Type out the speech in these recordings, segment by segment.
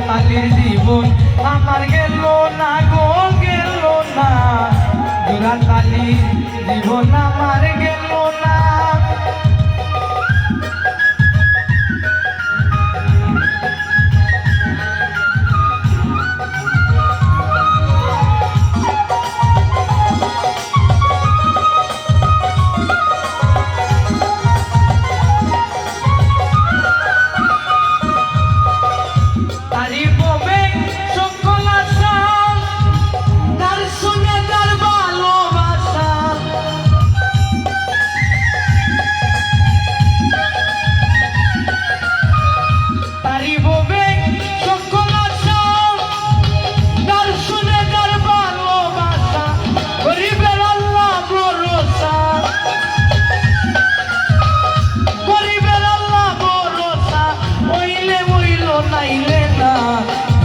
জোড়াতালির জীবন আমার গেল না গো গেল না, জোড়াতালির জীবন আমার গেল না।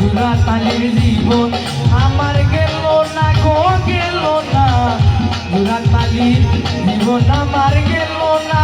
জোড়াতালির জীবন আমার গেল না গো গেল না, জোড়াতালির জীবন আমার গেল না।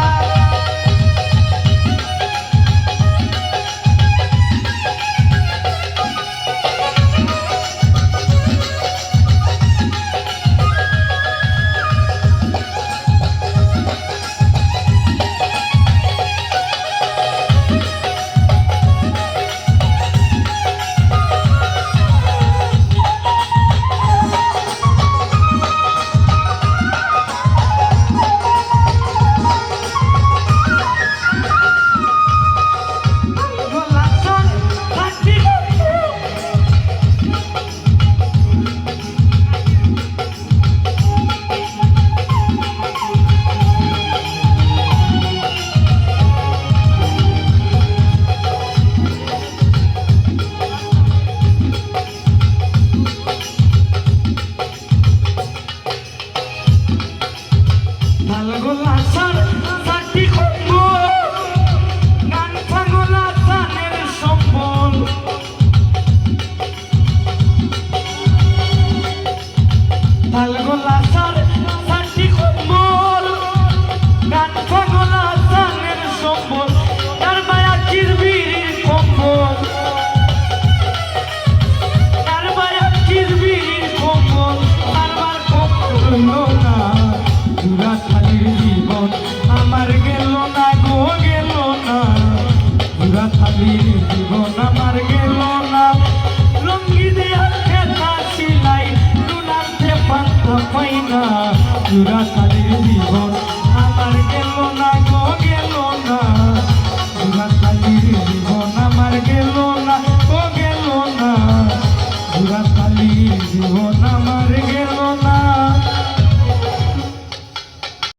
জোড়াতালির জীবন আমার গেল না গো গেল না, জোড়াতালির জীবন আমার গেল না। রঙ্গি দেয়া খেলা সিলাই নুনাতে পান্তা পাই না, জোড়াতালি